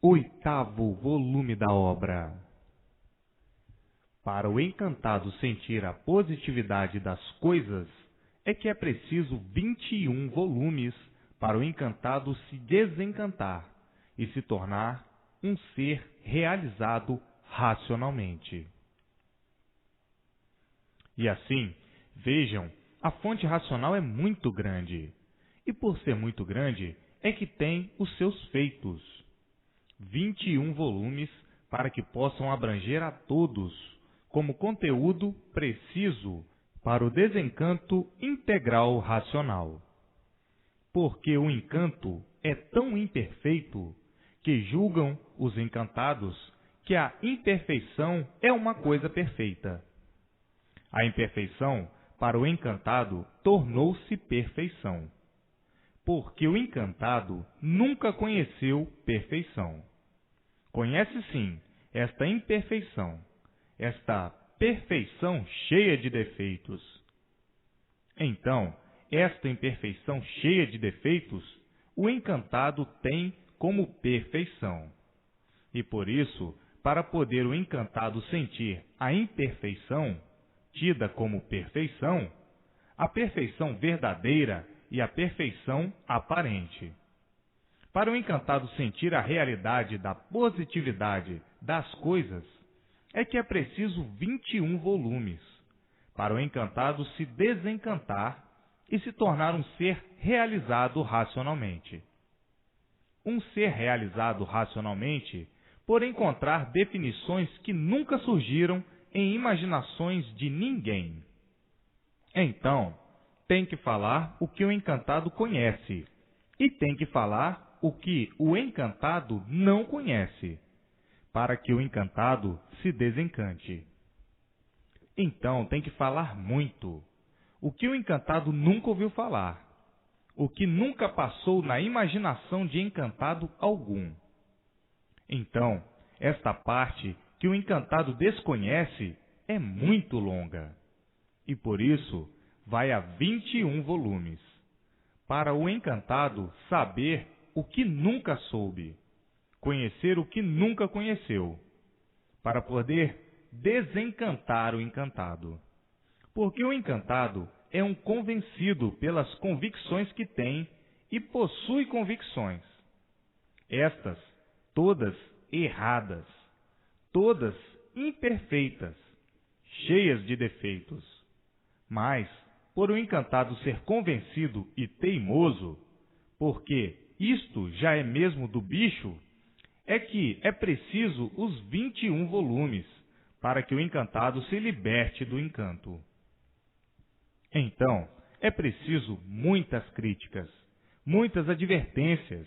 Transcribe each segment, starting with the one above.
Oitavo volume da obra. Para o encantado sentir a positividade das coisas, é que é preciso 21 volumes para o encantado se desencantar e se tornar um ser realizado racionalmente. E assim, vejam, a fonte racional é muito grande, e por ser muito grande, é que tem os seus feitos. 21 volumes para que possam abranger a todos, como conteúdo preciso para o desencanto integral racional. Porque o encanto é tão imperfeito que julgam os encantados que a imperfeição é uma coisa perfeita. A imperfeição, para o encantado, tornou-se perfeição. Porque o encantado nunca conheceu perfeição. Conhece sim esta imperfeição, esta perfeição cheia de defeitos. Então, esta imperfeição cheia de defeitos, o encantado tem como perfeição. E por isso, para poder o encantado sentir a imperfeição, tida como perfeição, a perfeição verdadeira e a perfeição aparente. Para o encantado sentir a realidade da positividade das coisas, é que é preciso 21 volumes, para o encantado se desencantar e se tornar um ser realizado racionalmente. Um ser realizado racionalmente por encontrar definições que nunca surgiram em imaginações de ninguém. Então, tem que falar o que o encantado conhece, e tem que falar o que o encantado não conhece, para que o encantado se desencante. Então tem que falar muito, o que o encantado nunca ouviu falar, o que nunca passou na imaginação de encantado algum. Então, esta parte que o encantado desconhece é muito longa, e por isso vai a 21 volumes, para o encantado saber o que nunca soube, conhecer o que nunca conheceu, para poder desencantar o encantado. Porque o encantado é um convencido pelas convicções que tem e possui convicções. Estas, todas erradas, todas imperfeitas, cheias de defeitos. Mas, por o encantado ser convencido e teimoso, porque isto já é mesmo do bicho, é que é preciso os 21 volumes para que o encantado se liberte do encanto. Então, é preciso muitas críticas, muitas advertências,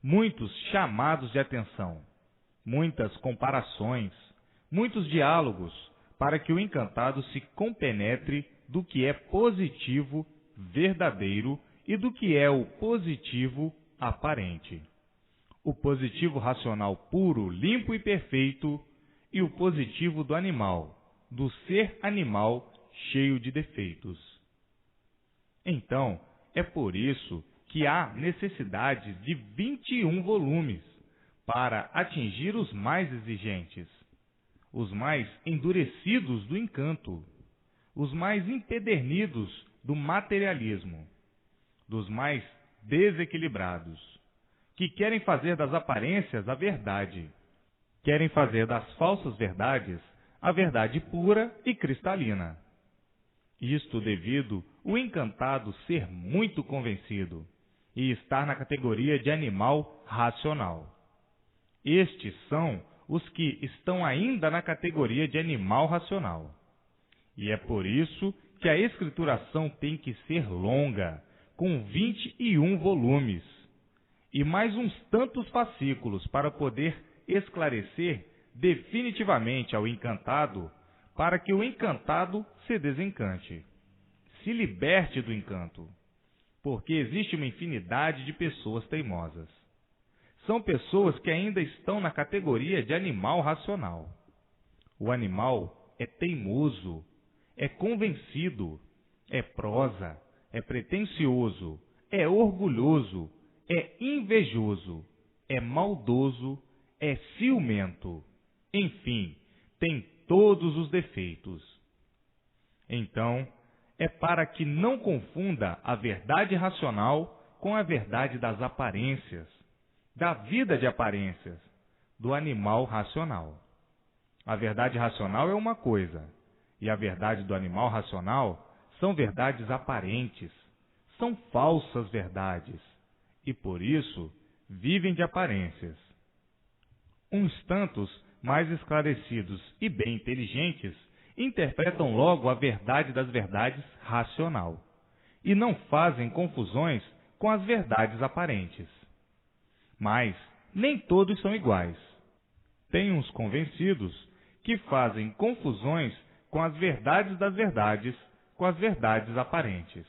muitos chamados de atenção, muitas comparações, muitos diálogos, para que o encantado se compenetre do que é positivo, verdadeiro e do que é o positivo aparente. O positivo racional puro, limpo e perfeito e o positivo do animal, do ser animal cheio de defeitos. Então, é por isso que há necessidade de 21 volumes para atingir os mais exigentes, os mais endurecidos do encanto, os mais empedernidos do materialismo, dos mais desequilibrados, que querem fazer das aparências a verdade, querem fazer das falsas verdades a verdade pura e cristalina. Isto devido o encantado ser muito convencido e estar na categoria de animal racional. Estes são os que estão ainda na categoria de animal racional. E é por isso que a escrituração tem que ser longa, com 21 volumes, e mais uns tantos fascículos para poder esclarecer definitivamente ao encantado, para que o encantado se desencante, se liberte do encanto, porque existe uma infinidade de pessoas teimosas. São pessoas que ainda estão na categoria de animal racional. O animal é teimoso, é convencido, é prosa, é pretensioso, é orgulhoso, é invejoso, é maldoso, é ciumento, enfim, tem todos os defeitos. Então, é para que não confunda a verdade racional com a verdade das aparências, da vida de aparências, do animal racional. A verdade racional é uma coisa, e a verdade do animal racional são verdades aparentes, são falsas verdades, e por isso vivem de aparências. Uns tantos mais esclarecidos e bem inteligentes interpretam logo a verdade das verdades racional, e não fazem confusões com as verdades aparentes. Mas nem todos são iguais. Tem uns convencidos que fazem confusões com as verdades das verdades com as verdades aparentes.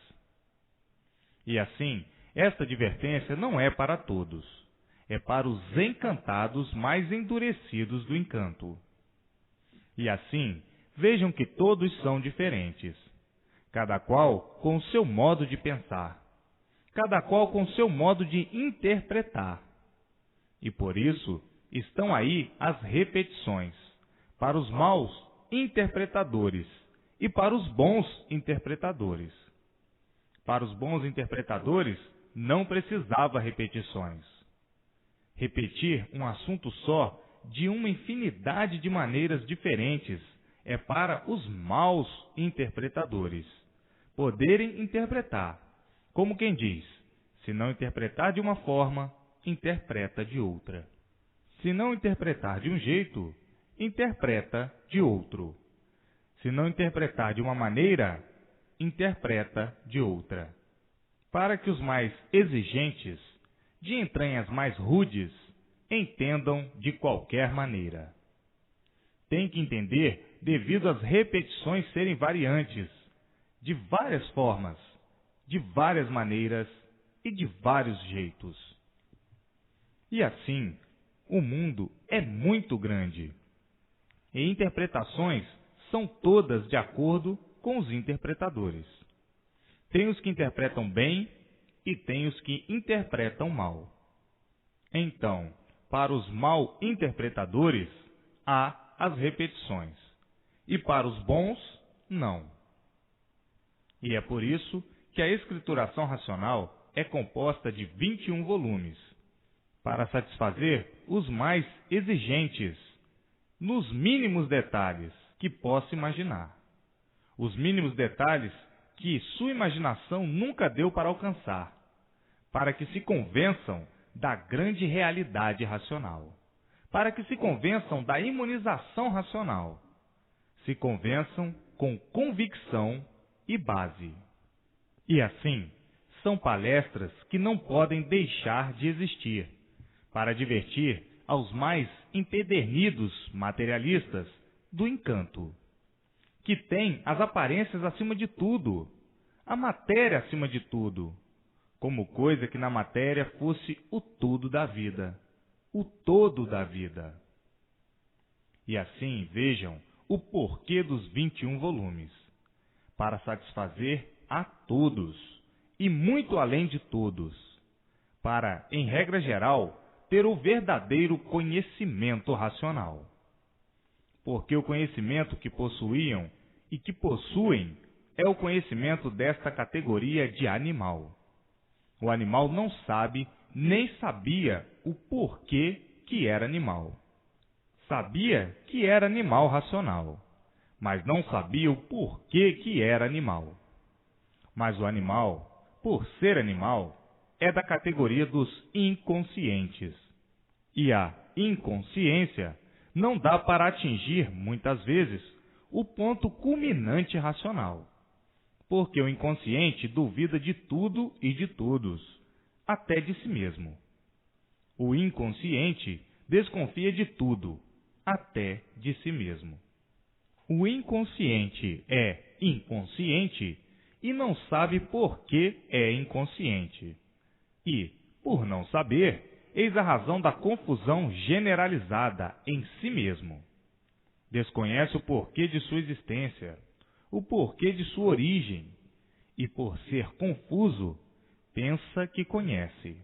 E assim, esta advertência não é para todos, é para os encantados mais endurecidos do encanto. E assim, vejam que todos são diferentes, cada qual com o seu modo de pensar, cada qual com o seu modo de interpretar. E por isso estão aí as repetições, para os maus interpretadores e para os bons interpretadores. Para os bons interpretadores não precisava repetições. Repetir um assunto só de uma infinidade de maneiras diferentes é para os maus interpretadores poderem interpretar, como quem diz, se não interpretar de uma forma, interpreta de outra. Se não interpretar de um jeito, interpreta de outro. Se não interpretar de uma maneira, interpreta de outra. Para que os mais exigentes, de entranhas mais rudes, entendam de qualquer maneira. Tem que entender devido às repetições serem variantes, de várias formas, de várias maneiras e de vários jeitos. E assim, o mundo é muito grande, e interpretações são todas de acordo com os interpretadores. Tem os que interpretam bem e tem os que interpretam mal. Então, para os mal interpretadores, há as repetições, e para os bons, não. E é por isso que a escrituração racional é composta de 21 volumes, para satisfazer os mais exigentes, nos mínimos detalhes que possa imaginar. Os mínimos detalhes que sua imaginação nunca deu para alcançar, para que se convençam da grande realidade racional, para que se convençam da imunização racional, se convençam com convicção e base. E assim, são palestras que não podem deixar de existir, para divertir aos mais empedernidos materialistas do encanto, que têm as aparências acima de tudo, a matéria acima de tudo, como coisa que na matéria fosse o tudo da vida, o todo da vida. E assim vejam o porquê dos 21 volumes, para satisfazer a todos, e muito além de todos, para, em regra geral, ter o verdadeiro conhecimento racional. Porque o conhecimento que possuíam e que possuem é o conhecimento desta categoria de animal. O animal não sabe nem sabia o porquê que era animal. Sabia que era animal racional, mas não sabia o porquê que era animal. Mas o animal, por ser animal, é da categoria dos inconscientes. E a inconsciência não dá para atingir, muitas vezes, o ponto culminante racional, porque o inconsciente duvida de tudo e de todos, até de si mesmo. O inconsciente desconfia de tudo, até de si mesmo. O inconsciente é inconsciente e não sabe por que é inconsciente. E, por não saber, eis a razão da confusão generalizada em si mesmo. Desconhece o porquê de sua existência, o porquê de sua origem, e por ser confuso, pensa que conhece.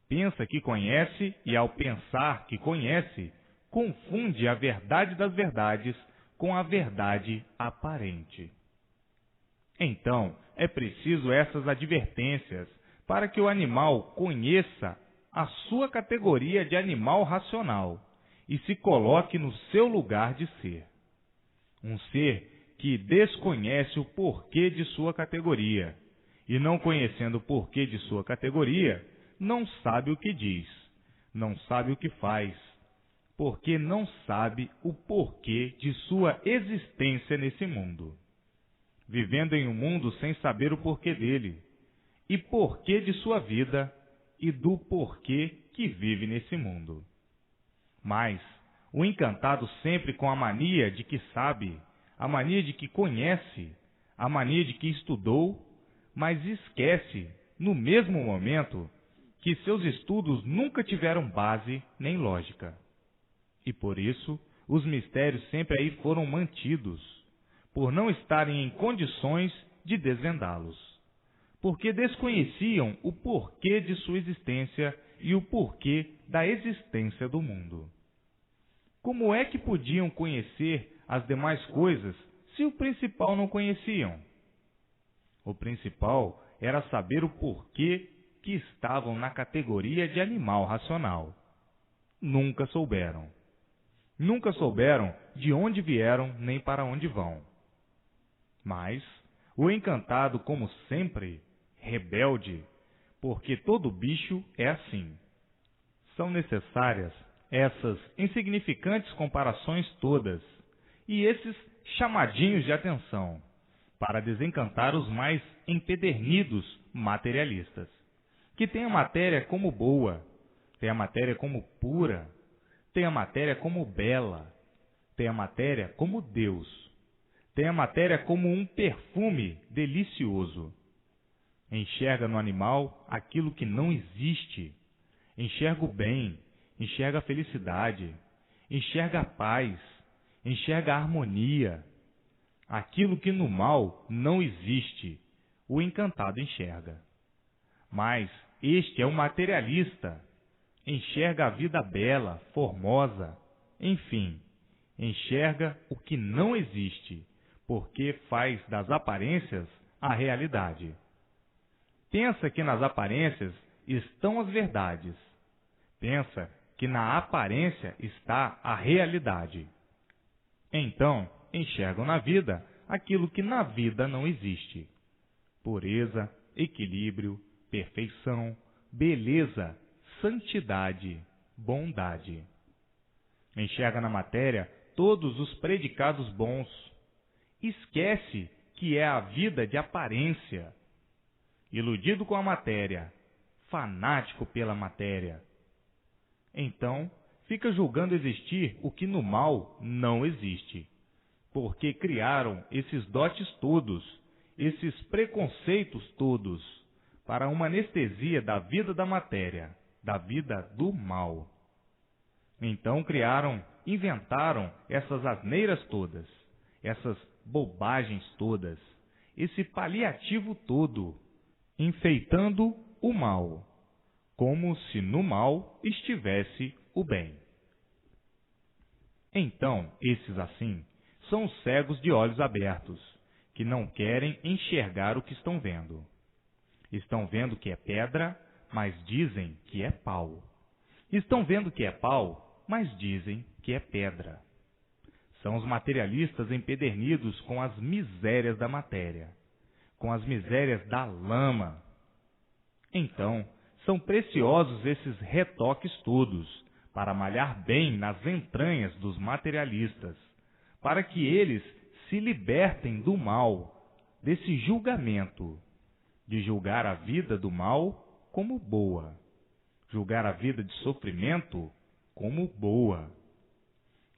Pensa que conhece e, ao pensar que conhece, confunde a verdade das verdades com a verdade aparente. Então, é preciso essas advertências para que o animal conheça a sua categoria de animal racional e se coloque no seu lugar de ser. Um ser que desconhece o porquê de sua categoria, e não conhecendo o porquê de sua categoria, não sabe o que diz, não sabe o que faz, porque não sabe o porquê de sua existência nesse mundo, vivendo em um mundo sem saber o porquê dele, e porquê de sua vida e do porquê que vive nesse mundo. Mas o encantado sempre com a mania de que sabe, a mania de que conhece, a mania de que estudou, mas esquece, no mesmo momento, que seus estudos nunca tiveram base nem lógica. E por isso, os mistérios sempre aí foram mantidos, por não estarem em condições de desvendá-los, porque desconheciam o porquê de sua existência e o porquê da existência do mundo. Como é que podiam conhecer as demais coisas se o principal não conheciam? O principal era saber o porquê que estavam na categoria de animal racional. Nunca souberam. Nunca souberam de onde vieram nem para onde vão. Mas o encantado, como sempre, rebelde, porque todo bicho é assim. São necessárias essas insignificantes comparações todas e esses chamadinhos de atenção para desencantar os mais empedernidos materialistas, que têm a matéria como boa, têm a matéria como pura, têm a matéria como bela, têm a matéria como Deus, têm a matéria como um perfume delicioso. Enxerga no animal aquilo que não existe, enxerga o bem, enxerga a felicidade, enxerga a paz, enxerga a harmonia. Aquilo que no mal não existe, o encantado enxerga. Mas este é o materialista, enxerga a vida bela, formosa, enfim, enxerga o que não existe, porque faz das aparências a realidade. Pensa que nas aparências estão as verdades. Pensa que na aparência está a realidade. Então, enxergam na vida aquilo que na vida não existe. Pureza, equilíbrio, perfeição, beleza, santidade, bondade. Enxerga na matéria todos os predicados bons. Esquece que é a vida de aparência. Iludido com a matéria, fanático pela matéria. Então, fica julgando existir o que no mal não existe, porque criaram esses dotes todos, esses preconceitos todos, para uma anestesia da vida da matéria, da vida do mal. Então inventaram essas asneiras todas, essas bobagens todas, esse paliativo todo, enfeitando o mal, como se no mal estivesse o bem. Então, esses assim, são os cegos de olhos abertos, que não querem enxergar o que estão vendo. Estão vendo que é pedra, mas dizem que é pau. Estão vendo que é pau, mas dizem que é pedra. São os materialistas empedernidos com as misérias da matéria, com as misérias da lama. Então, são preciosos esses retoques todos, para malhar bem nas entranhas dos materialistas, para que eles se libertem do mal, desse julgamento, de julgar a vida do mal como boa, julgar a vida de sofrimento como boa.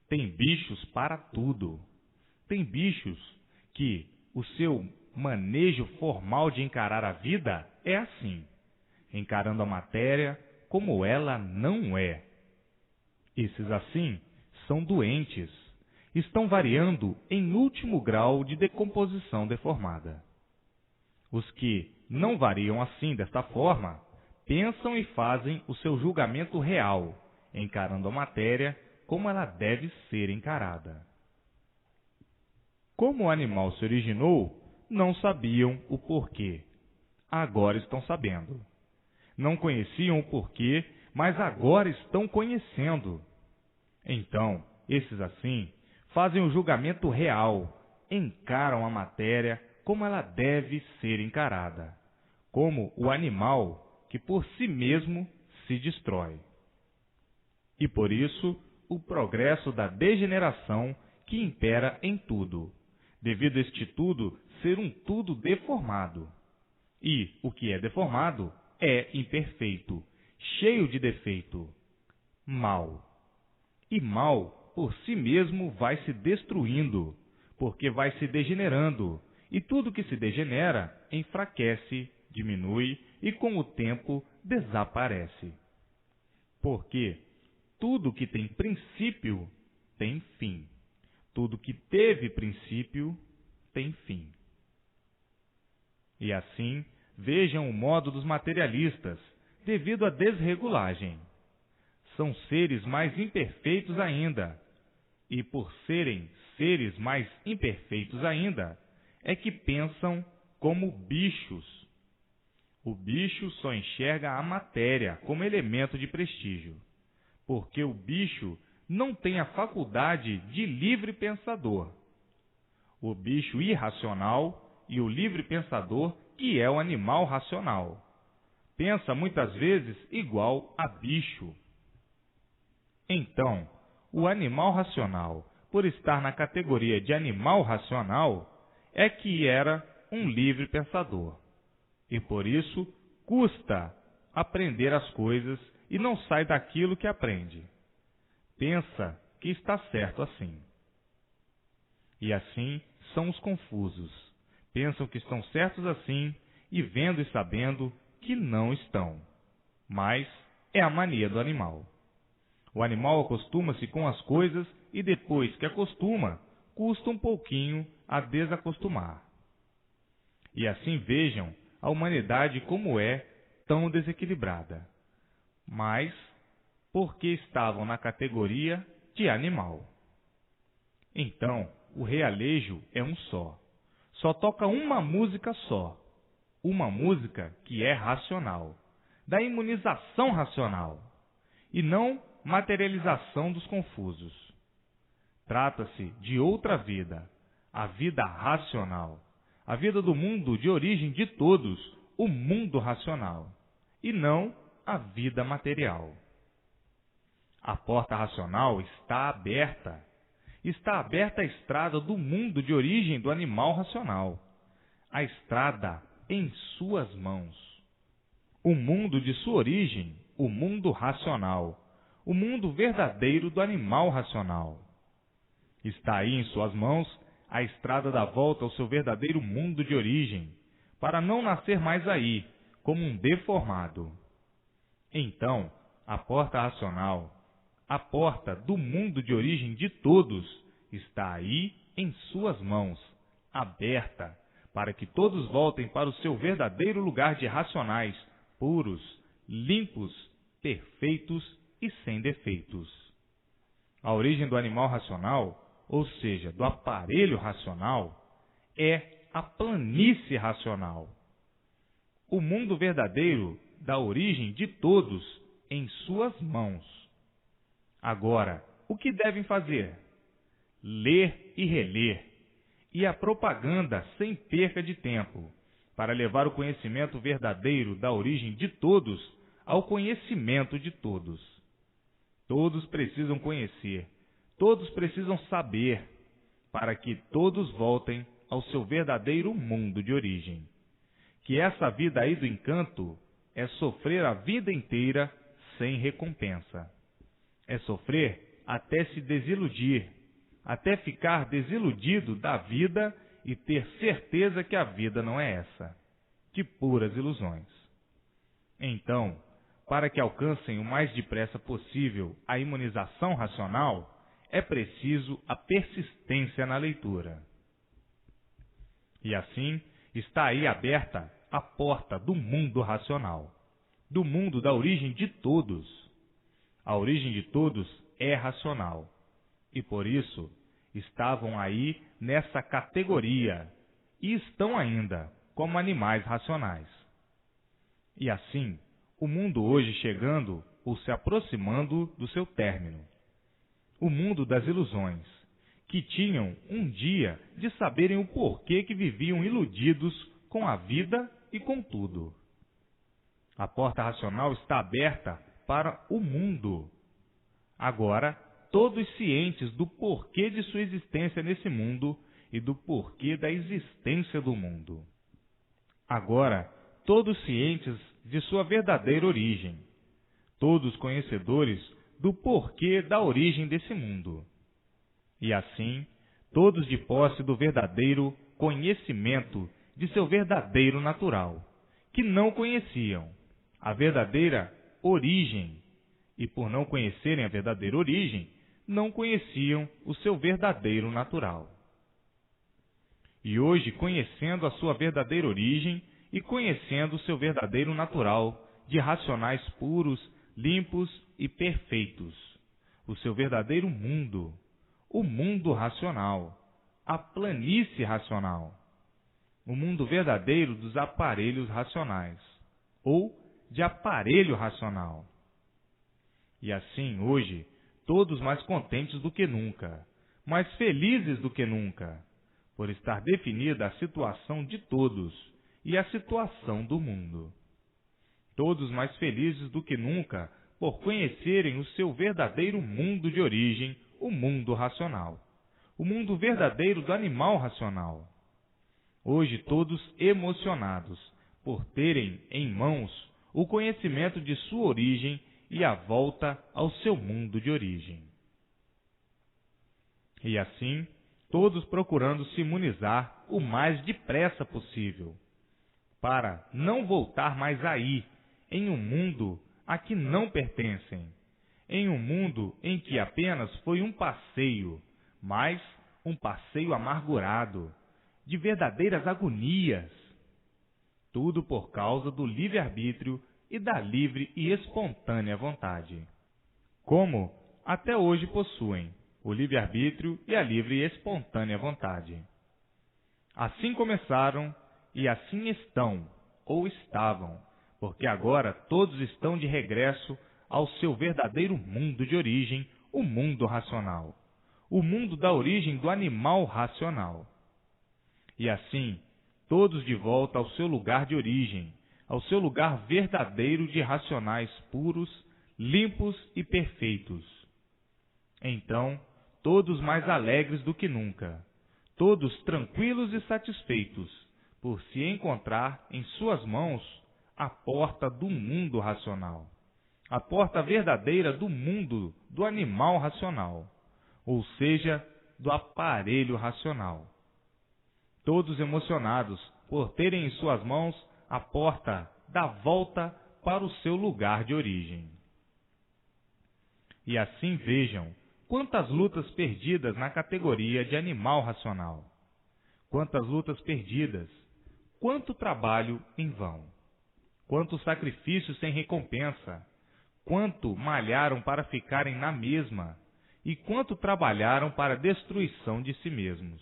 Tem bichos para tudo. Tem bichos que o seu manejo formal de encarar a vida é assim, encarando a matéria como ela não é. Esses assim são doentes, estão variando em último grau de decomposição deformada. Os que não variam assim desta forma pensam e fazem o seu julgamento real, encarando a matéria como ela deve ser encarada. Como o animal se originou, não sabiam o porquê. Agora estão sabendo. Não conheciam o porquê, mas agora estão conhecendo. Então, esses assim, fazem o julgamento real, encaram a matéria como ela deve ser encarada, como o animal que por si mesmo se destrói. E por isso, o progresso da degeneração que impera em tudo, devido a este tudo ser um tudo deformado. E o que é deformado é imperfeito, cheio de defeito, mal. E mal, por si mesmo, vai se destruindo, porque vai se degenerando, e tudo que se degenera enfraquece, diminui e com o tempo desaparece. Porque tudo que tem princípio tem fim. Tudo que teve princípio tem fim. E assim, vejam o modo dos materialistas, devido à desregulagem. São seres mais imperfeitos ainda, e por serem seres mais imperfeitos ainda, é que pensam como bichos. O bicho só enxerga a matéria como elemento de prestígio, porque o bicho não tem a faculdade de livre pensador. O bicho irracional e o livre pensador, que é o animal racional, pensa muitas vezes igual a bicho. Então, o animal racional, por estar na categoria de animal racional, é que era um livre pensador. E por isso custa aprender as coisas e não sai daquilo que aprende. Pensa que está certo assim. E assim são os confusos. Pensam que estão certos assim e vendo e sabendo que não estão. Mas é a mania do animal. O animal acostuma-se com as coisas e depois que acostuma, custa um pouquinho a desacostumar. E assim vejam a humanidade como é tão desequilibrada. Mas porque estavam na categoria de animal. Então, o realejo é um só. Só toca uma música só. Uma música que é racional, da imunização racional, e não materialização dos confusos. Trata-se de outra vida, a vida racional, a vida do mundo de origem de todos, o mundo racional, e não a vida material. A porta racional está aberta. Está aberta a estrada do mundo de origem do animal racional. A estrada em suas mãos. O mundo de sua origem, o mundo racional. O mundo verdadeiro do animal racional. Está aí em suas mãos a estrada da volta ao seu verdadeiro mundo de origem, para não nascer mais aí, como um deformado. Então, a porta racional, a porta do mundo de origem de todos, está aí em suas mãos, aberta, para que todos voltem para o seu verdadeiro lugar de racionais, puros, limpos, perfeitos e sem defeitos. A origem do animal racional, ou seja, do aparelho racional, é a planície racional. O mundo verdadeiro da origem de todos em suas mãos. Agora, o que devem fazer? Ler e reler, e a propaganda sem perca de tempo, para levar o conhecimento verdadeiro da origem de todos ao conhecimento de todos. Todos precisam conhecer, todos precisam saber, para que todos voltem ao seu verdadeiro mundo de origem. Que essa vida aí do encanto é sofrer a vida inteira sem recompensa. É sofrer até se desiludir, até ficar desiludido da vida e ter certeza que a vida não é essa, de puras ilusões. Então, para que alcancem o mais depressa possível a imunização racional, é preciso a persistência na leitura. E assim está aí aberta a porta do mundo racional, do mundo da origem de todos. A origem de todos é racional, e por isso estavam aí nessa categoria, e estão ainda como animais racionais. E assim, o mundo hoje chegando ou se aproximando do seu término. O mundo das ilusões, que tinham um dia de saberem o porquê que viviam iludidos com a vida e com tudo. A porta racional está aberta para o mundo. Agora, todos cientes do porquê de sua existência nesse mundo e do porquê da existência do mundo. Agora, todos cientes de sua verdadeira origem. Todos conhecedores do porquê da origem desse mundo. E assim, todos de posse do verdadeiro conhecimento de seu verdadeiro natural, que não conheciam a verdadeira origem, e por não conhecerem a verdadeira origem, não conheciam o seu verdadeiro natural. E hoje, conhecendo a sua verdadeira origem e conhecendo o seu verdadeiro natural, de racionais puros, limpos e perfeitos, o seu verdadeiro mundo, o mundo racional, a planície racional, o mundo verdadeiro dos aparelhos racionais, ou de aparelho racional. E assim, hoje, todos mais contentes do que nunca, mais felizes do que nunca, por estar definida a situação de todos e a situação do mundo. Todos mais felizes do que nunca por conhecerem o seu verdadeiro mundo de origem, o mundo racional, o mundo verdadeiro do animal racional. Hoje todos emocionados por terem em mãos o conhecimento de sua origem e a volta ao seu mundo de origem. E assim, todos procurando se imunizar o mais depressa possível, para não voltar mais aí, em um mundo a que não pertencem, em um mundo em que apenas foi um passeio, mas um passeio amargurado, de verdadeiras agonias. Tudo por causa do livre-arbítrio e da livre e espontânea vontade. Como até hoje possuem o livre-arbítrio e a livre e espontânea vontade. Assim começaram e assim estão, ou estavam, porque agora todos estão de regresso ao seu verdadeiro mundo de origem, o mundo racional, o mundo da origem do animal racional. E assim, todos de volta ao seu lugar de origem, ao seu lugar verdadeiro de racionais puros, limpos e perfeitos. Então, todos mais alegres do que nunca, todos tranquilos e satisfeitos, por se encontrar em suas mãos a porta do mundo racional, a porta verdadeira do mundo do animal racional, ou seja, do aparelho racional. Todos emocionados por terem em suas mãos a porta da volta para o seu lugar de origem. E assim vejam quantas lutas perdidas na categoria de animal racional. Quantas lutas perdidas, quanto trabalho em vão, quanto sacrifício sem recompensa, quanto malharam para ficarem na mesma, e quanto trabalharam para a destruição de si mesmos,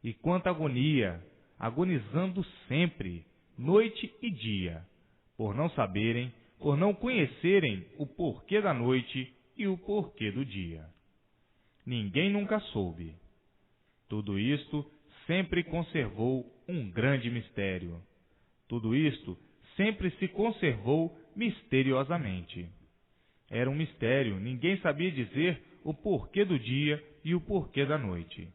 e quanta agonia, agonizando sempre, noite e dia, por não saberem, por não conhecerem o porquê da noite e o porquê do dia. Ninguém nunca soube. Tudo isto sempre conservou um grande mistério. Tudo isto sempre se conservou misteriosamente. Era um mistério, ninguém sabia dizer o porquê do dia e o porquê da noite.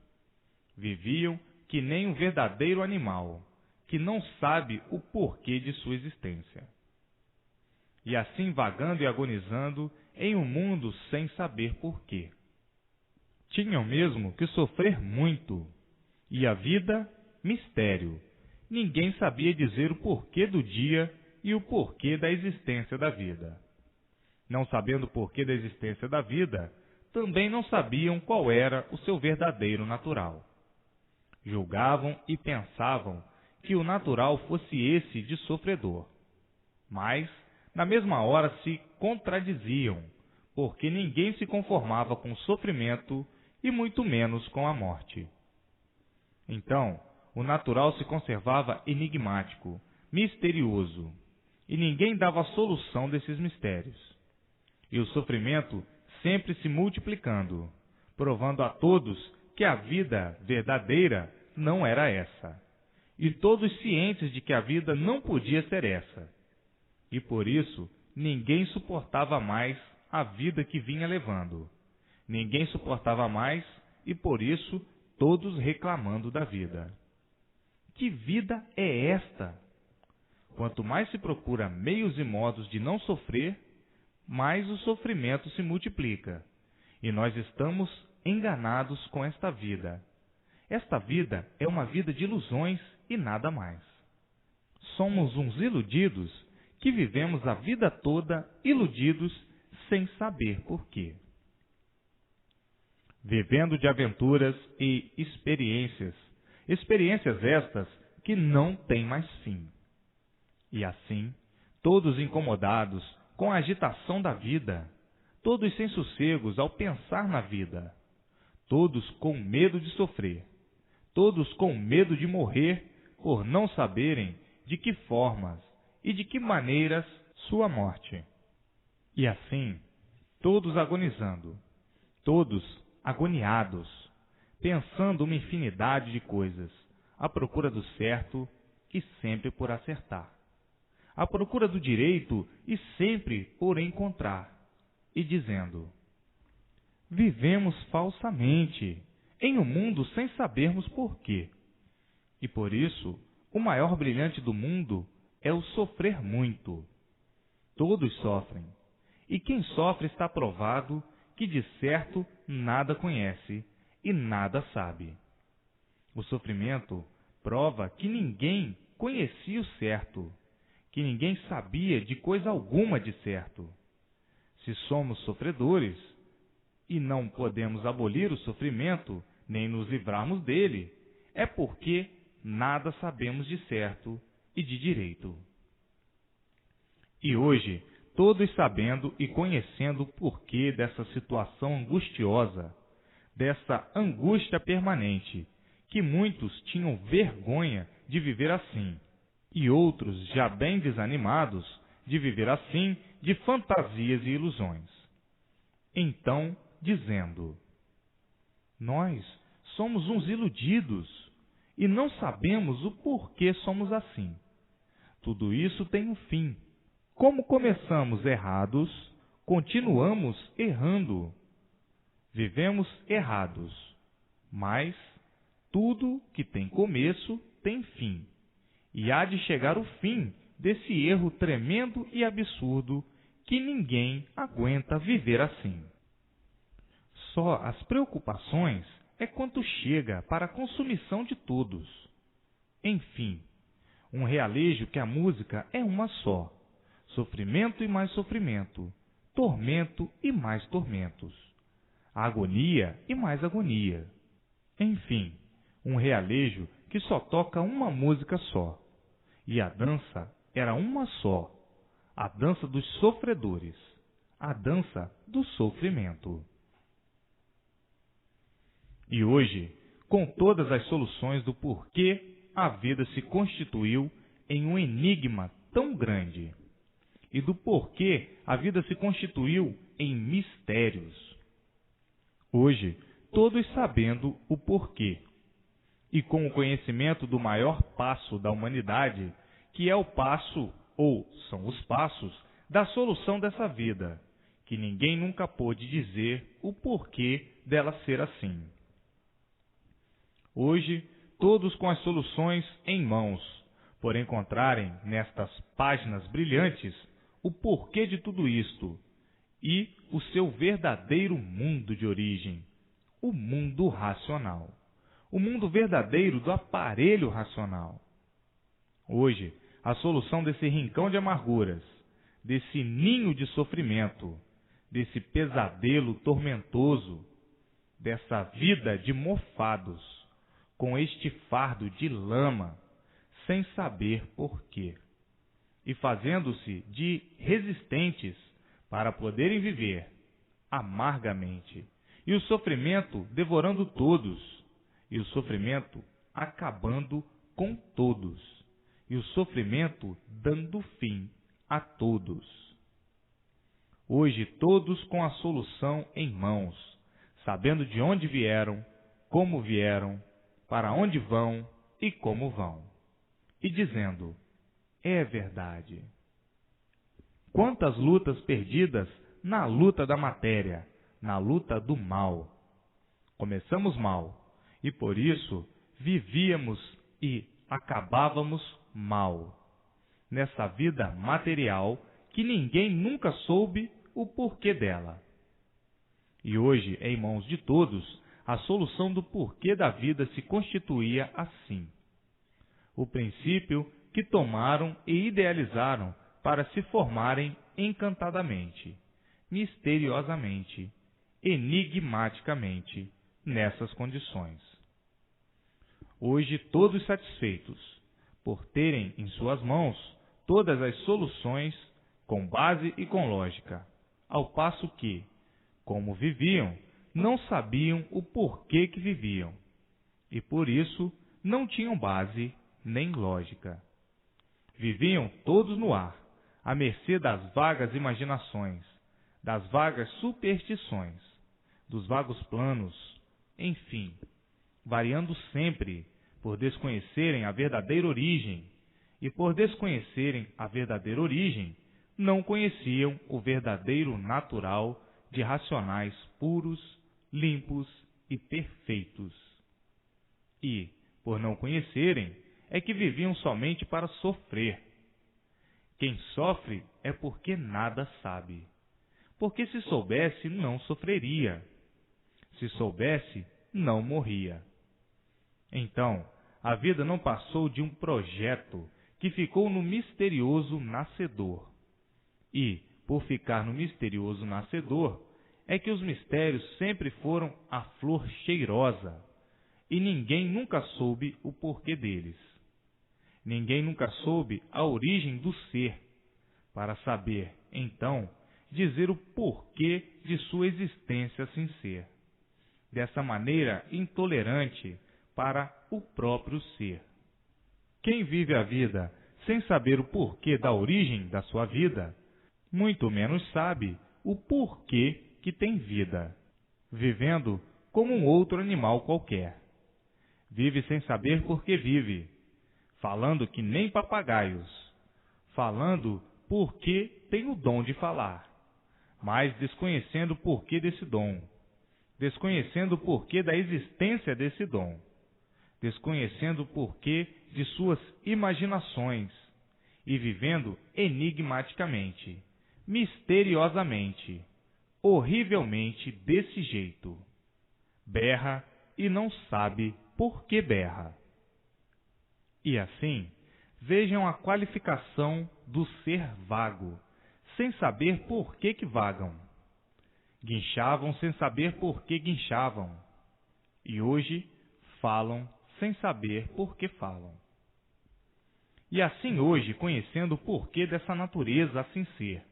Viviam que nem um verdadeiro animal, que não sabe o porquê de sua existência. E assim vagando e agonizando em um mundo sem saber porquê. Tinham mesmo que sofrer muito. E a vida, mistério. Ninguém sabia dizer o porquê do dia e o porquê da existência da vida. Não sabendo o porquê da existência da vida, também não sabiam qual era o seu verdadeiro natural. Julgavam e pensavam que o natural fosse esse de sofredor. Mas na mesma hora se contradiziam, porque ninguém se conformava com o sofrimento e muito menos com a morte. Então, o natural se conservava enigmático, misterioso, e ninguém dava a solução desses mistérios. E o sofrimento sempre se multiplicando, provando a todos que a vida verdadeira não era essa, e todos cientes de que a vida não podia ser essa. E por isso, ninguém suportava mais a vida que vinha levando. Ninguém suportava mais e por isso todos reclamando da vida. Que vida é esta? Quanto mais se procura meios e modos de não sofrer, mais o sofrimento se multiplica. E nós estamos enganados com esta vida. Esta vida é uma vida de ilusões e nada mais. Somos uns iludidos que vivemos a vida toda iludidos sem saber por quê. Vivendo de aventuras e experiências, experiências estas que não têm mais fim. E assim, todos incomodados com a agitação da vida, todos sem sossegos ao pensar na vida, todos com medo de sofrer, todos com medo de morrer por não saberem de que formas e de que maneiras sua morte. E assim, todos agonizando, todos agoniados, pensando uma infinidade de coisas, à procura do certo e sempre por acertar, à procura do direito e sempre por encontrar, e dizendo: vivemos falsamente, em um mundo sem sabermos por quê. E por isso, o maior brilhante do mundo é o sofrer muito. Todos sofrem, e quem sofre está provado que de certo nada conhece e nada sabe. O sofrimento prova que ninguém conhecia o certo, que ninguém sabia de coisa alguma de certo. Se somos sofredores e não podemos abolir o sofrimento, nem nos livrarmos dele, é porque nada sabemos de certo e de direito. E hoje, todos sabendo e conhecendo o porquê dessa situação angustiosa, dessa angústia permanente, que muitos tinham vergonha de viver assim, e outros, já bem desanimados, de viver assim, de fantasias e ilusões. Então, dizendo: nós somos uns iludidos e não sabemos o porquê somos assim. Tudo isso tem um fim. Como começamos errados, continuamos errando. Vivemos errados, mas tudo que tem começo tem fim. E há de chegar o fim desse erro tremendo e absurdo que ninguém aguenta viver assim. Só as preocupações é quanto chega para a consumição de todos. Enfim, um realejo que a música é uma só. Sofrimento e mais sofrimento, tormento e mais tormentos, agonia e mais agonia. Enfim, um realejo que só toca uma música só. E a dança era uma só, a dança dos sofredores, a dança do sofrimento. E hoje, com todas as soluções do porquê a vida se constituiu em um enigma tão grande, e do porquê a vida se constituiu em mistérios. Hoje, todos sabendo o porquê, e com o conhecimento do maior passo da humanidade, que é o passo, ou são os passos, da solução dessa vida, que ninguém nunca pôde dizer o porquê dela ser assim. Hoje, todos com as soluções em mãos, por encontrarem nestas páginas brilhantes o porquê de tudo isto e o seu verdadeiro mundo de origem, o mundo racional, o mundo verdadeiro do aparelho racional. Hoje, a solução desse rincão de amarguras, desse ninho de sofrimento, desse pesadelo tormentoso, dessa vida de mofados, com este fardo de lama, sem saber porquê. e fazendo-se de resistentes para poderem viver amargamente, e o sofrimento devorando todos, e o sofrimento acabando com todos, e o sofrimento dando fim a todos. Hoje todos com a solução em mãos, sabendo de onde vieram, como vieram, para onde vão e como vão, e dizendo: é verdade. Quantas lutas perdidas na luta da matéria, na luta do mal. Começamos mal, e por isso vivíamos e acabávamos mal, nessa vida material que ninguém nunca soube o porquê dela. E hoje, em mãos de todos, a solução do porquê da vida se constituía assim. O princípio que tomaram e idealizaram para se formarem encantadamente, misteriosamente, enigmaticamente, nessas condições. Hoje todos satisfeitos, por terem em suas mãos todas as soluções com base e com lógica, ao passo que, como viviam, não sabiam o porquê que viviam, e por isso não tinham base nem lógica. Viviam todos no ar, à mercê das vagas imaginações, das vagas superstições, dos vagos planos, enfim, variando sempre por desconhecerem a verdadeira origem, e por desconhecerem a verdadeira origem, não conheciam o verdadeiro natural de racionais puros, limpos e perfeitos. E, por não conhecerem, é que viviam somente para sofrer. Quem sofre é porque nada sabe. Porque se soubesse, não sofreria. Se soubesse, não morria. Então, a vida não passou de um projeto que ficou no misterioso nascedor. E, por ficar no misterioso nascedor, é que os mistérios sempre foram a flor cheirosa, e ninguém nunca soube o porquê deles. Ninguém nunca soube a origem do ser, para saber, então, dizer o porquê de sua existência sem ser, dessa maneira intolerante para o próprio ser. Quem vive a vida sem saber o porquê da origem da sua vida, muito menos sabe o porquê que tem vida, vivendo como um outro animal qualquer. Vive sem saber por que vive, falando que nem papagaios, falando porque tem o dom de falar, mas desconhecendo o porquê desse dom, desconhecendo o porquê da existência desse dom, desconhecendo o porquê de suas imaginações, e vivendo enigmaticamente, misteriosamente, horrivelmente desse jeito. Berra e não sabe por que berra. E assim, vejam a qualificação do ser vago, sem saber por que vagam. Guinchavam sem saber por que guinchavam. E hoje falam sem saber por que falam. E assim hoje, conhecendo o porquê dessa natureza assim ser,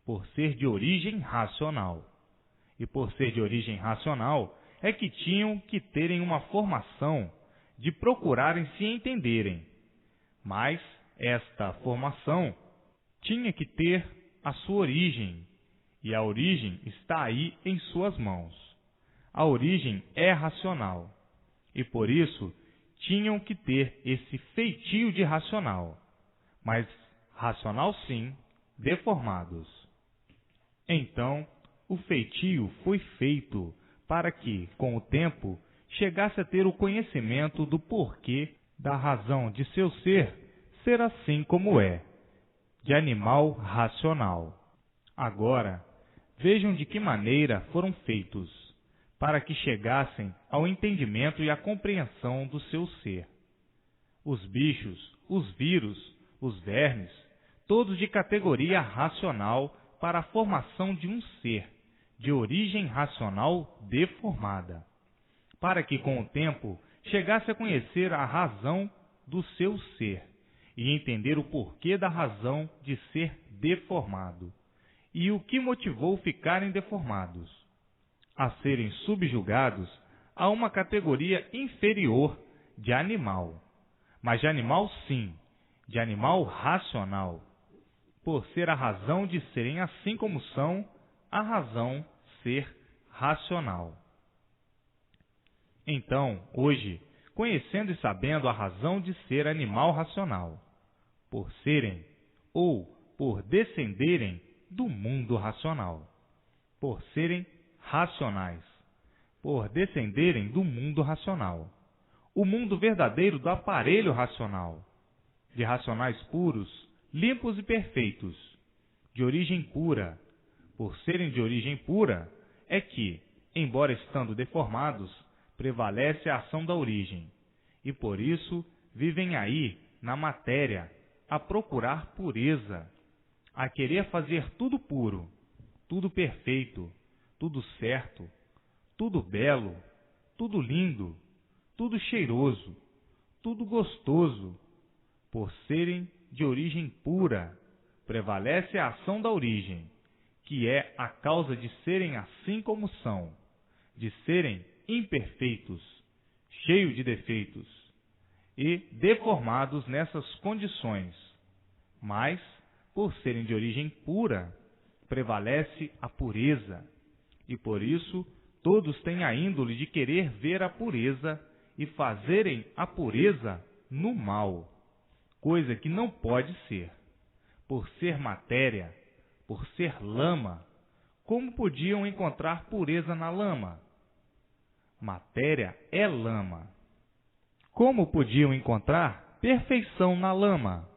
por ser de origem racional. E por ser de origem racional, é que tinham que terem uma formação de procurarem se entenderem. Mas esta formação tinha que ter a sua origem, e a origem está aí em suas mãos. A origem é racional, e por isso tinham que ter esse feitio de racional, mas racional sim, deformados. Então, o feitio foi feito para que, com o tempo, chegasse a ter o conhecimento do porquê da razão de seu ser assim como é, de animal racional. Agora, vejam de que maneira foram feitos, para que chegassem ao entendimento e à compreensão do seu ser. Os bichos, os vírus, os vermes, todos de categoria racional para a formação de um ser, de origem racional deformada, para que com o tempo chegasse a conhecer a razão do seu ser e entender o porquê da razão de ser deformado e o que motivou ficarem deformados, a serem subjugados a uma categoria inferior de animal, mas de animal sim, de animal racional, por ser a razão de serem assim como são, a razão ser racional. Então, hoje, conhecendo e sabendo a razão de ser animal racional, por serem ou por descenderem do mundo racional, por serem racionais, por descenderem do mundo racional, o mundo verdadeiro do aparelho racional, de racionais puros, limpos e perfeitos, de origem pura. Por serem de origem pura, é que, embora estando deformados, prevalece a ação da origem, e por isso vivem aí, na matéria, a procurar pureza, a querer fazer tudo puro, tudo perfeito, tudo certo, tudo belo, tudo lindo, tudo cheiroso, tudo gostoso. Por serem de origem pura, prevalece a ação da origem, que é a causa de serem assim como são, de serem imperfeitos, cheios de defeitos e deformados nessas condições. Mas, por serem de origem pura, prevalece a pureza, e por isso todos têm a índole de querer ver a pureza e fazerem a pureza no mal, coisa que não pode ser. Por ser matéria, por ser lama, como podiam encontrar pureza na lama? Matéria é lama. Como podiam encontrar perfeição na lama?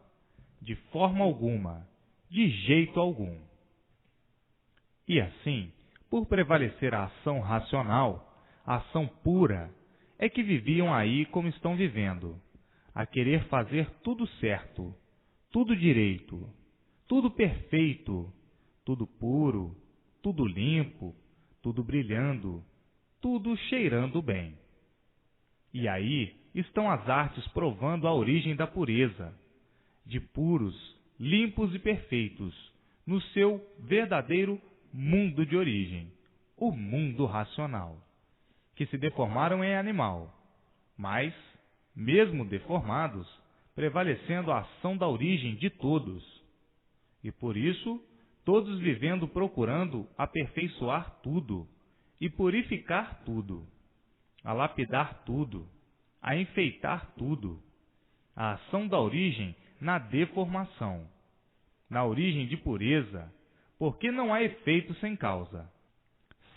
De forma alguma, de jeito algum. E assim, por prevalecer a ação racional, a ação pura, é que viviam aí como estão vivendo, a querer fazer tudo certo, tudo direito, tudo perfeito, tudo puro, tudo limpo, tudo brilhando, tudo cheirando bem. E aí estão as artes provando a origem da pureza, de puros, limpos e perfeitos, no seu verdadeiro mundo de origem, o mundo racional, que se deformaram em animal, mas, mesmo deformados, prevalecendo a ação da origem de todos. E por isso, todos vivendo procurando aperfeiçoar tudo, e purificar tudo, a lapidar tudo, a enfeitar tudo, a ação da origem na deformação, na origem de pureza, porque não há efeito sem causa.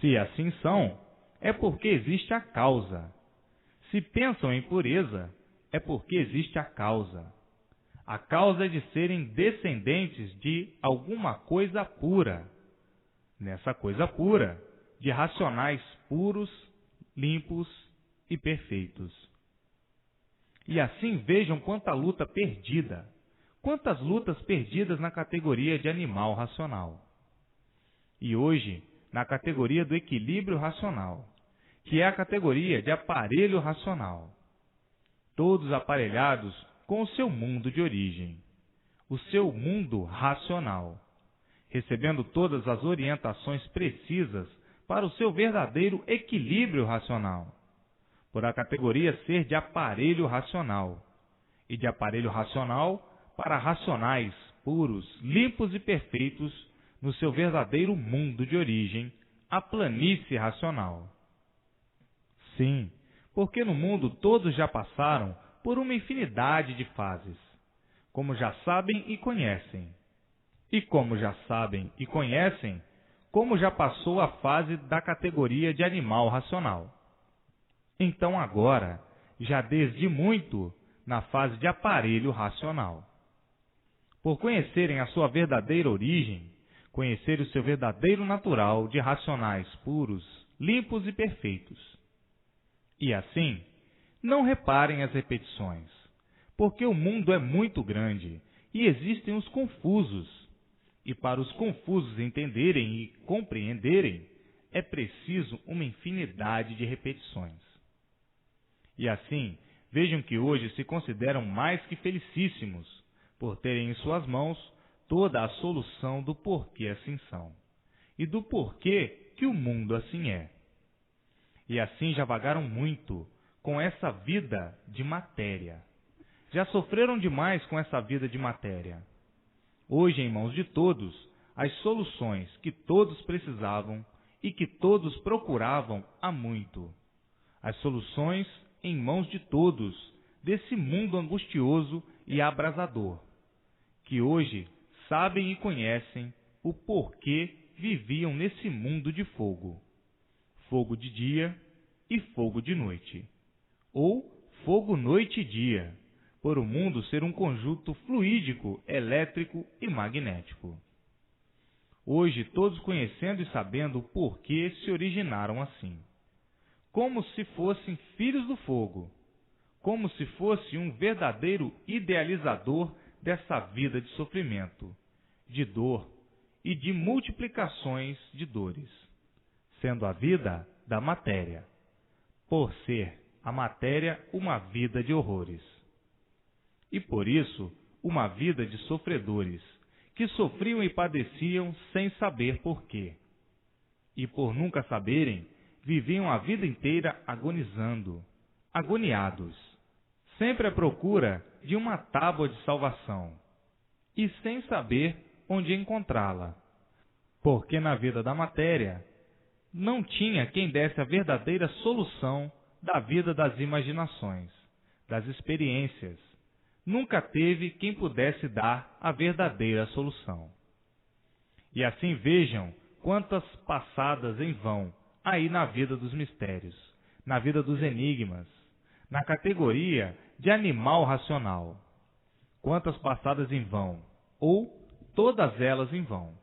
Se assim são, é porque existe a causa. Se pensam em pureza, é porque existe a causa. A causa é de serem descendentes de alguma coisa pura. Nessa coisa pura, de racionais puros, limpos e perfeitos. E assim vejam quanta luta perdida, quantas lutas perdidas na categoria de animal racional. E hoje, na categoria do equilíbrio racional, que é a categoria de aparelho racional. Todos aparelhados com o seu mundo de origem, o seu mundo racional, recebendo todas as orientações precisas para o seu verdadeiro equilíbrio racional, por a categoria ser de aparelho racional, e de aparelho racional para racionais, puros, limpos e perfeitos no seu verdadeiro mundo de origem, a planície racional. Sim, porque no mundo todos já passaram por uma infinidade de fases, como já sabem e conhecem. E como já sabem e conhecem, como já passou a fase da categoria de animal racional. Então agora, já desde muito, na fase de aparelho racional. Por conhecerem a sua verdadeira origem, conhecer o seu verdadeiro natural de racionais puros, limpos e perfeitos. E assim, não reparem as repetições, porque o mundo é muito grande e existem os confusos. E para os confusos entenderem e compreenderem, é preciso uma infinidade de repetições. E assim, vejam que hoje se consideram mais que felicíssimos, por terem em suas mãos toda a solução do porquê assim são, e do porquê que o mundo assim é. E assim já vagaram muito com essa vida de matéria. Já sofreram demais com essa vida de matéria. Hoje, em mãos de todos, as soluções que todos precisavam e que todos procuravam há muito. As soluções em mãos de todos desse mundo angustioso e abrasador, que hoje sabem e conhecem o porquê viviam nesse mundo de fogo. Fogo de dia e fogo de noite. Ou fogo noite e dia, por o mundo ser um conjunto fluídico, elétrico e magnético. Hoje, todos conhecendo e sabendo o porquê se originaram assim. Como se fossem filhos do fogo, como se fosse um verdadeiro idealizador dessa vida de sofrimento, de dor e de multiplicações de dores, sendo a vida da matéria, por ser a matéria uma vida de horrores. E por isso, uma vida de sofredores, que sofriam e padeciam sem saber porquê. E por nunca saberem, viviam a vida inteira agonizando, agoniados, sempre à procura de uma tábua de salvação, e sem saber onde encontrá-la, porque na vida da matéria não tinha quem desse a verdadeira solução da vida das imaginações, das experiências. Nunca teve quem pudesse dar a verdadeira solução. E assim vejam quantas passadas em vão aí na vida dos mistérios, na vida dos enigmas, na categoria de animal racional. Quantas passadas em vão, ou todas elas em vão,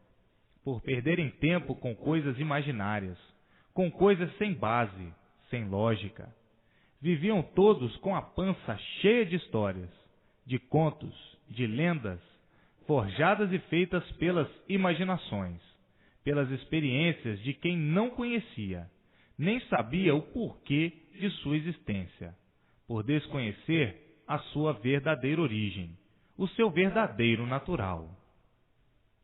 por perderem tempo com coisas imaginárias, com coisas sem base, sem lógica. Viviam todos com a pança cheia de histórias, de contos, de lendas, forjadas e feitas pelas imaginações, pelas experiências de quem não conhecia, nem sabia o porquê de sua existência, por desconhecer a sua verdadeira origem, o seu verdadeiro natural.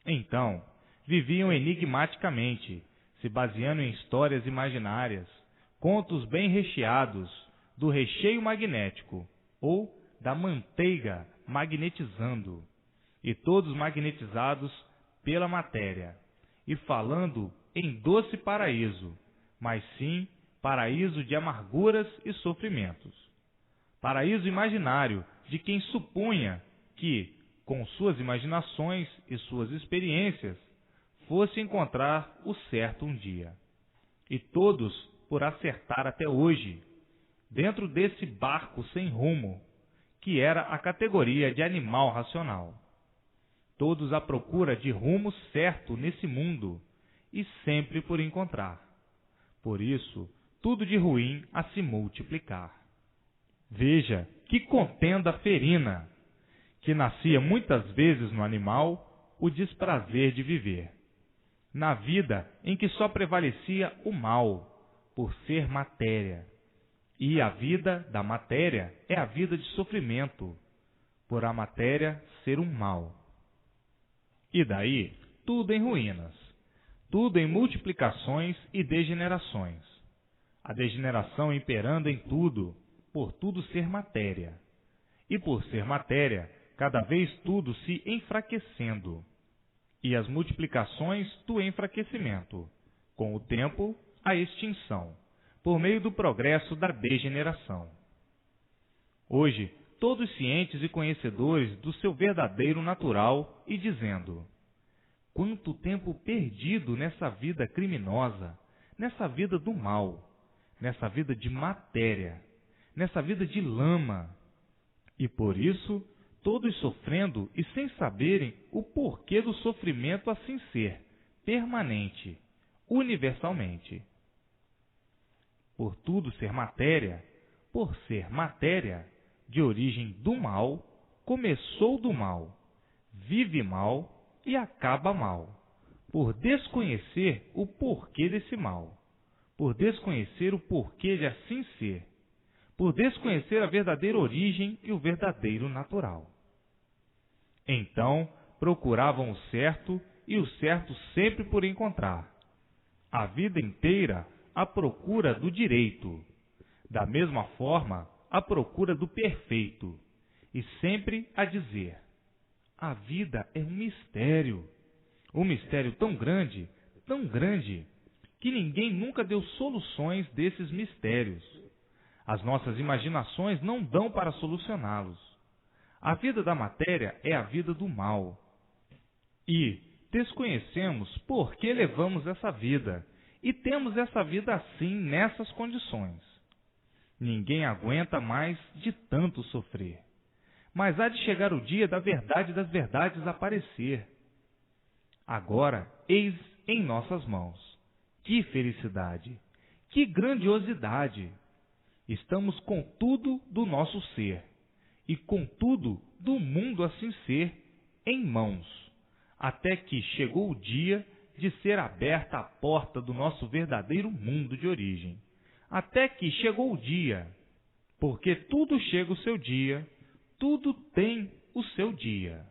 Então, viviam enigmaticamente, se baseando em histórias imaginárias, contos bem recheados do recheio magnético, ou da manteiga magnetizando, e todos magnetizados pela matéria, e falando em doce paraíso, mas sim paraíso de amarguras e sofrimentos. Paraíso imaginário de quem supunha que, com suas imaginações e suas experiências, fosse encontrar o certo um dia. E todos por acertar até hoje, dentro desse barco sem rumo, que era a categoria de animal racional. Todos à procura de rumo certo nesse mundo, e sempre por encontrar. Por isso, tudo de ruim a se multiplicar. Veja que contenda ferina, que nascia muitas vezes no animal o desprazer de viver, na vida em que só prevalecia o mal, por ser matéria. E a vida da matéria é a vida de sofrimento, por a matéria ser um mal. E daí, tudo em ruínas, tudo em multiplicações e degenerações. A degeneração imperando em tudo, por tudo ser matéria. E por ser matéria, cada vez tudo se enfraquecendo. E as multiplicações do enfraquecimento, com o tempo, a extinção, por meio do progresso da degeneração. Hoje, todos cientes e conhecedores do seu verdadeiro natural e dizendo: quanto tempo perdido nessa vida criminosa, nessa vida do mal, nessa vida de matéria, nessa vida de lama. E por isso, todos sofrendo e sem saberem o porquê do sofrimento assim ser, permanente, universalmente. Por tudo ser matéria, por ser matéria, de origem do mal, começou do mal, vive mal e acaba mal, por desconhecer o porquê desse mal, por desconhecer o porquê de assim ser, por desconhecer a verdadeira origem e o verdadeiro natural. Então procuravam o certo e o certo sempre por encontrar. A vida inteira à procura do direito. Da mesma forma, à procura do perfeito. E sempre a dizer: a vida é um mistério. Um mistério tão grande, que ninguém nunca deu soluções desses mistérios. As nossas imaginações não dão para solucioná-los. A vida da matéria é a vida do mal. E desconhecemos por que levamos essa vida, e temos essa vida assim, nessas condições. Ninguém aguenta mais de tanto sofrer. Mas há de chegar o dia da verdade das verdades aparecer. Agora, eis em nossas mãos. Que felicidade! Que grandiosidade! Estamos com tudo do nosso ser, e com tudo do mundo assim ser, em mãos, até que chegou o dia de ser aberta a porta do nosso verdadeiro mundo de origem. Até que chegou o dia, porque tudo chega o seu dia, tudo tem o seu dia.